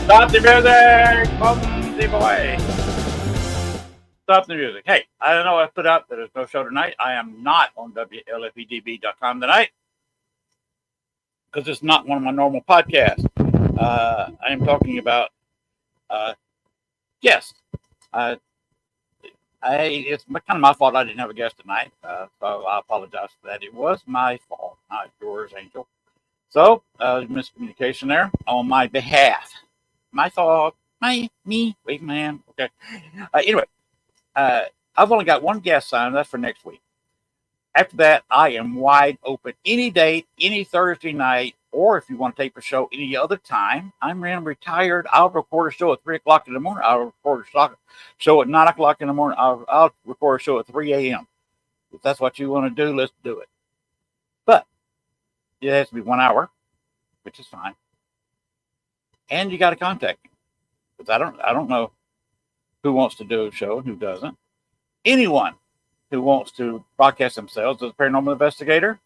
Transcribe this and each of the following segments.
Stop the music! From the boy. Stop the music. Hey, I don't know I put out that there's no show tonight. I am not on WLFEDB.com tonight because it's not one of my normal podcasts. I am talking about guests. It's kind of my fault I didn't have a guest tonight, so I apologize for that. It was my fault, not yours, Angel. So, miscommunication there on my behalf. My fault. Me. Wait, man. Okay. Anyway, I've only got one guest signed. That's for next week. After that, I am wide open. Any date, any Thursday night, or if you want to tape a show any other time, I'm retired. I'll record a show at 3 o'clock in the morning. I'll record a show at 9 o'clock in the morning. I'll record a show at 3 a.m. If that's what you want to do, let's do it. But it has to be 1 hour, which is fine. And you got to contact me because I don't know who wants to do a show and who doesn't. Anyone who wants to broadcast themselves as a paranormal investigator,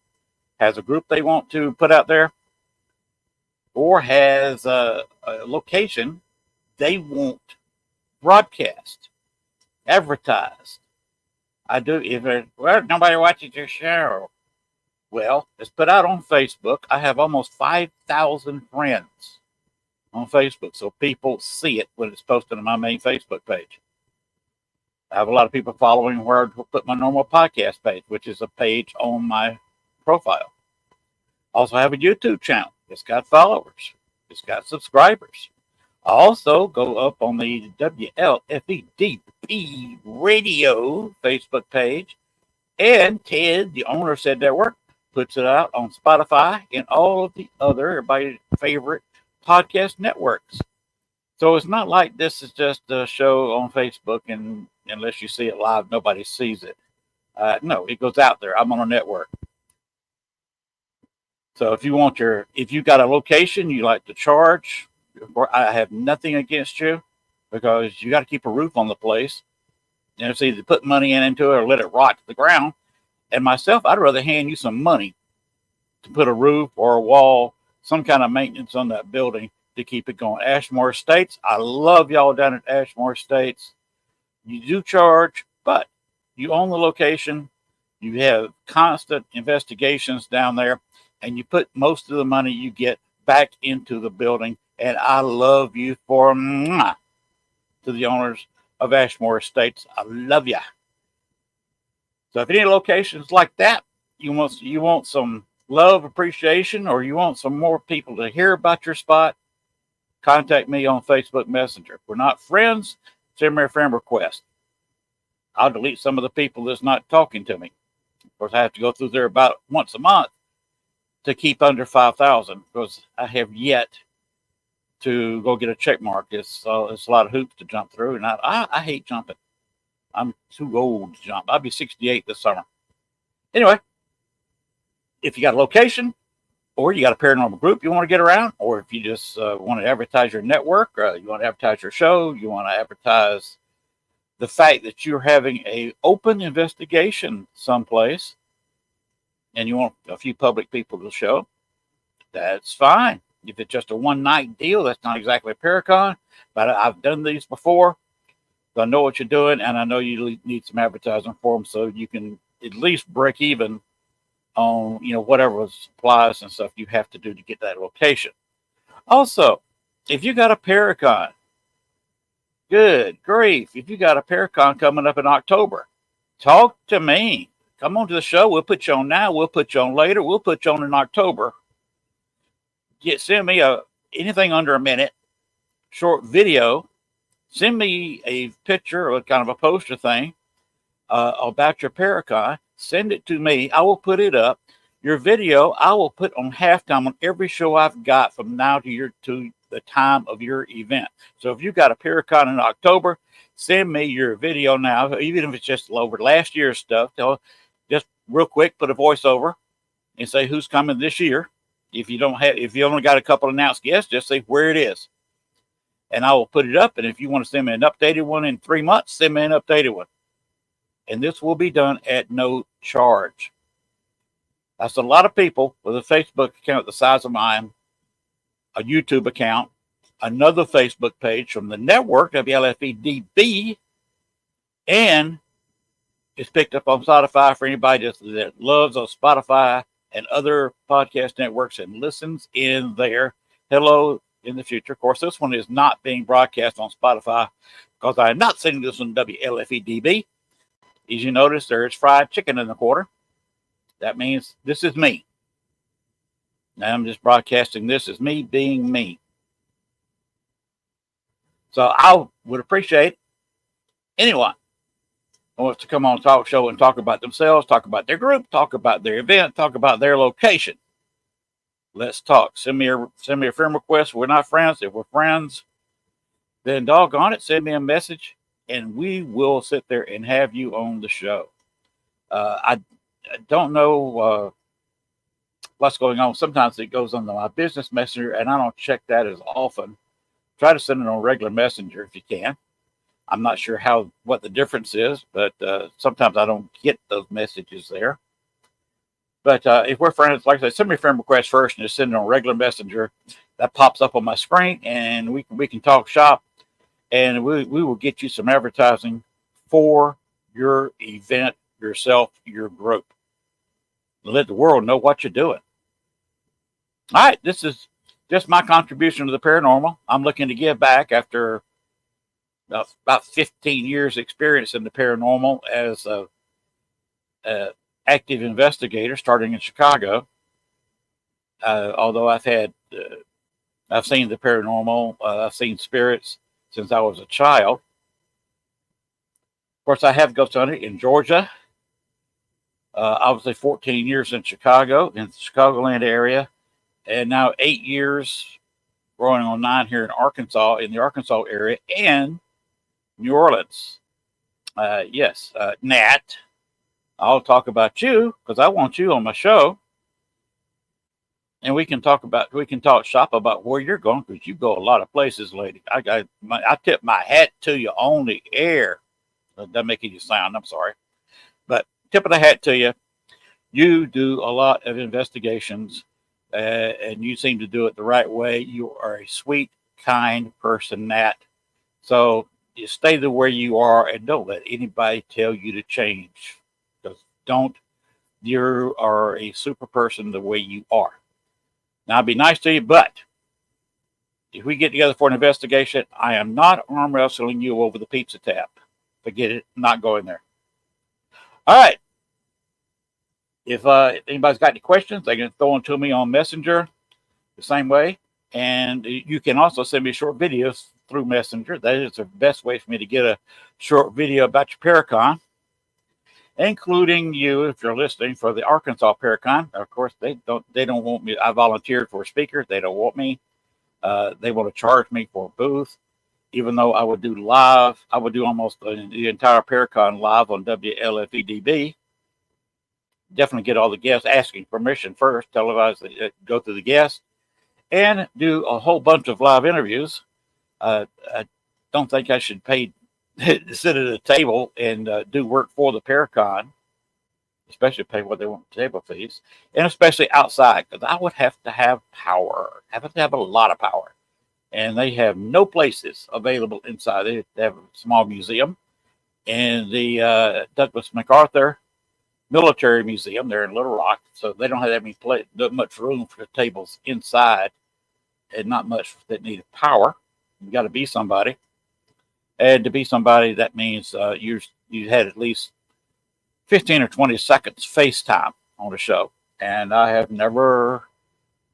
has a group they want to put out there, or has a location they want broadcast, advertised. I do. If nobody watches your show, well, it's put out on Facebook. I have almost 5,000 friends on Facebook, so people see it when it's posted on my main Facebook page. I have a lot of people following where I put my normal podcast page, which is a page on my profile. Also have a YouTube channel. It's got followers. It's got subscribers. I also go up on the WLFEDB radio Facebook page, and Ted, the owner of Said Network, puts it out on Spotify and all of the other everybody's favorite podcast networks. So it's not like this is just a show on Facebook and unless you see it live, nobody sees it. No, it goes out there. I'm on a network. So if you got a location you like to charge, I have nothing against you because you got to keep a roof on the place. And it's either put money into it or let it rot to the ground. And myself, I'd rather hand you some money to put a roof or a wall, some kind of maintenance on that building to keep it going. Ashmore Estates, I love y'all down at Ashmore Estates. You do charge, but you own the location. You have constant investigations down there, and you put most of the money you get back into the building. And I love you for to the owners of Ashmore Estates. I love ya. So if any locations like that, you want some love, appreciation, or you want some more people to hear about your spot, contact me on Facebook Messenger. If we're not friends, send me a friend request. I'll delete some of the people that's not talking to me. Of course, I have to go through there about once a month to keep under 5,000 because I have yet to go get a check mark. It's a lot of hoops to jump through, and I hate jumping. I'm too old to jump. I'll be 68 this summer. Anyway, if you got a location, or you got a paranormal group you want to get around, or if you just want to advertise your network, you want to advertise your show, you want to advertise the fact that you're having a open investigation someplace, and you want a few public people to show, that's fine. If it's just a one night deal, that's not exactly a Paracon, but I've done these before. So I know what you're doing, and I know you need some advertising for them, so you can at least break even on whatever supplies and stuff you have to do to get that location. Also, if you got a Paracon, good grief, if you got a Paracon coming up in October, talk to me. Come on to the show. We'll put you on now. We'll put you on later. We'll put you on in October. Send me anything under a minute, short video. Send me a picture or kind of a poster thing about your Paracon. Send it to me. I will put it up. Your video, I will put on halftime on every show I've got from now to the time of your event. So if you've got a Paracon in October, send me your video now, even if it's just over last year's stuff. Just real quick, put a voiceover and say who's coming this year. If you only got a couple announced guests, just say where it is, and I will put it up. And if you want to send me an updated one in 3 months, send me an updated one. And this will be done at no charge. That's a lot of people with a Facebook account the size of mine, a YouTube account, another Facebook page from the network, WLFEDB, and it's picked up on Spotify for anybody that loves those Spotify and other podcast networks and listens in there. Hello in the future. Of course, this one is not being broadcast on Spotify because I am not sending this on WLFEDB. As you notice, there's fried chicken in the corner. That means this is me. Now I'm just broadcasting this as me being me. So I would appreciate anyone who wants to come on a talk show and talk about themselves, talk about their group, talk about their event, talk about their location. Let's talk. Send me a friend request. We're not friends. If we're friends, then doggone it, send me a message, and we will sit there and have you on the show. I don't know what's going on. Sometimes it goes on my business messenger, and I don't check that as often. Try to send it on regular messenger if you can. I'm not sure what the difference is, but sometimes I don't get those messages there. But if we're friends, like I said, send me a friend request first and just send it on regular messenger. That pops up on my screen, and we can talk shop, and we will get you some advertising for your event, yourself, your group. Let the world know what you're doing. All right, this is just my contribution to the paranormal. I'm looking to give back after about 15 years experience in the paranormal as a active investigator starting in Chicago. Although I've seen the paranormal, I've seen spirits since I was a child. Of course, I have ghost hunted in Georgia. Obviously 14 years in Chicago, in the Chicagoland area, and now 8 years, growing on 9 here in Arkansas, in the Arkansas area, and New Orleans. Yes, Nat, I'll talk about you because I want you on my show, and we can talk shop about where you're going because you go a lot of places, lady. I tip my hat to you on the air. That doesn't make any sound. I'm sorry, but tip of the hat to you. You do a lot of investigations, and you seem to do it the right way. You are a sweet, kind person, Nat. So you stay the way you are and don't let anybody tell you to change. Because you are a super person the way you are. Now, I'll be nice to you, but if we get together for an investigation, I am not arm wrestling you over the pizza tab. Forget it. I'm not going there. All right. If anybody's got any questions, they can throw them to me on Messenger the same way. And you can also send me short videos through Messenger. That is the best way for me to get a short video about your Paracon, including you if you're listening for the Arkansas Paracon. Of course, they don't want me. I volunteered for a speaker. They don't want me. They want to charge me for a booth, even though I would do live. I would do almost the entire Paracon live on WLFEDB. definitely get all the guests asking permission first, televise, go through the guests, and do a whole bunch of live interviews. I don't think I should pay to sit at a table and do work for the Paracon, especially pay what they want table fees, and especially outside, because I would have to have power. I have to have a lot of power. And they have no places available inside. They have a small museum and the Douglas MacArthur Military Museum there in Little Rock. So they don't have that much room for the tables inside, and not much that need power. You got to be somebody, and to be somebody, that means you had at least 15 or 20 seconds FaceTime on the show, and I have never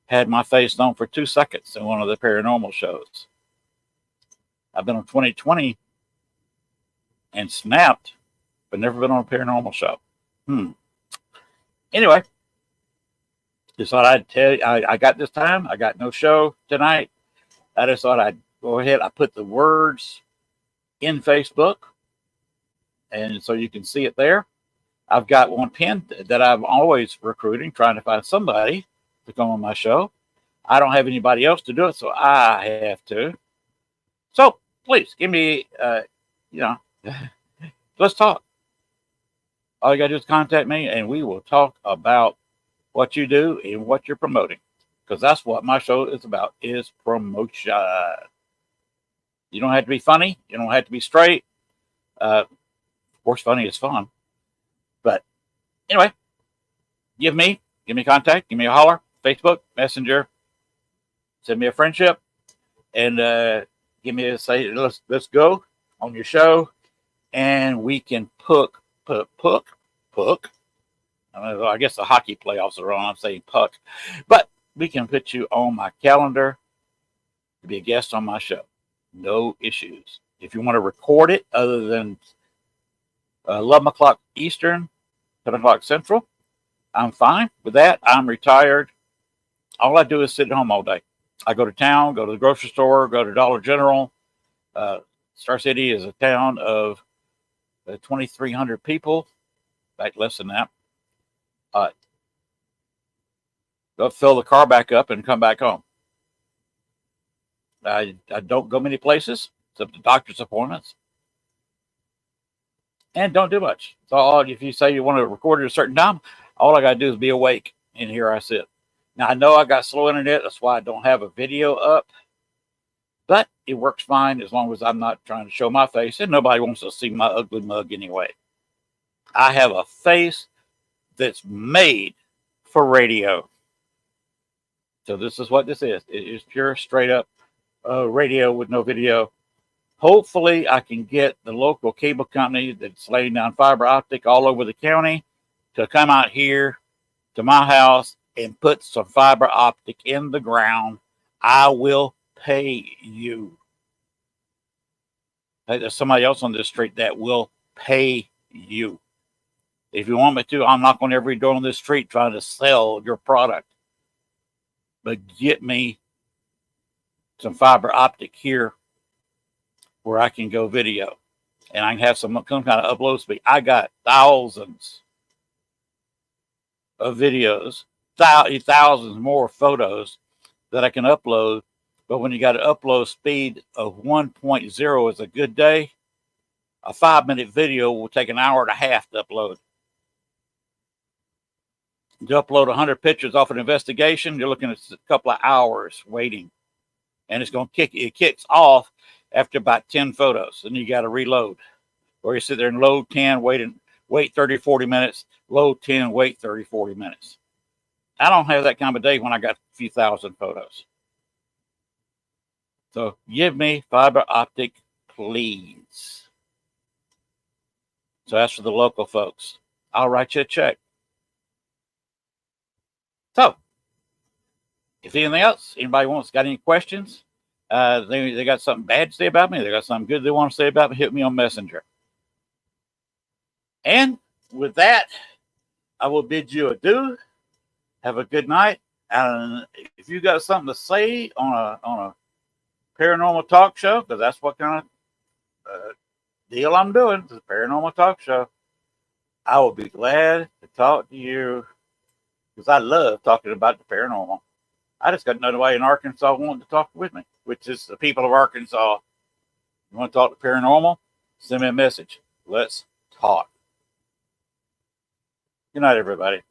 had my face known for 2 seconds in one of the paranormal shows. I've been on 2020 and Snapped, but never been on a paranormal show. Anyway, just thought I'd tell you, I got this time. I got no show tonight. I just thought I'd go ahead. I put the words in Facebook, and so you can see it there. I've got one pinned that I'm always recruiting, trying to find somebody to come on my show. I don't have anybody else to do it, so I have to. So please give me, let's talk. All you got to do is contact me, and we will talk about what you do and what you're promoting, because that's what my show is about, is promotion. You don't have to be funny. You don't have to be straight. Of course, funny is fun. But anyway, give me contact, give me a holler, Facebook, Messenger, send me a friendship, and give me a say, let's go on your show, and we can puck. I guess the hockey playoffs are on. I'm saying puck, but we can put you on my calendar to be a guest on my show. No issues. If you want to record it, other than 11 o'clock Eastern, 10 o'clock Central, I'm fine with that. I'm retired. All I do is sit at home all day. I go to town, go to the grocery store, go to Dollar General. Star City is a town of 2,300 people, in fact, less than that. Go fill the car back up and come back home. I don't go many places except the doctor's appointments, and don't do much. So if you say you want to record at a certain time, all I got to do is be awake, and here I sit. Now, I know I got slow internet. That's why I don't have a video up, but it works fine as long as I'm not trying to show my face, and nobody wants to see my ugly mug anyway. I have a face that's made for radio. So this is what this is. It is pure, straight up radio with no video. Hopefully, I can get the local cable company that's laying down fiber optic all over the county to come out here to my house and put some fiber optic in the ground. I will pay you. There's somebody else on this street that will pay you. If you want me to, I'm knocking on every door on this street trying to sell your product. But get me some fiber optic here where I can go video, and I can have some kind of upload speed. I got thousands of videos, thousands more photos that I can upload. But when you got an upload speed of 1.0 is a good day, a 5-minute video will take an hour and a half to upload. To upload 100 pictures off an investigation, you're looking at a couple of hours waiting. And it's going to kicks off after about 10 photos. Then you got to reload. Or you sit there and load 10, wait 30, 40 minutes, load 10, wait 30, 40 minutes. I don't have that kind of day when I got a few thousand photos. So give me fiber optic, please. So that's for the local folks. I'll write you a check. So, if anything else, anybody got any questions, they got something bad to say about me, they got something good they want to say about me, hit me on Messenger. And with that, I will bid you adieu. Have a good night. And if you got something to say on a paranormal talk show, because that's what kind of deal I'm doing, it's a paranormal talk show, I will be glad to talk to you because I love talking about the paranormal. I just got another way in Arkansas wanting to talk with me, which is the people of Arkansas. You want to talk to paranormal? Send me a message. Let's talk. Good night, everybody.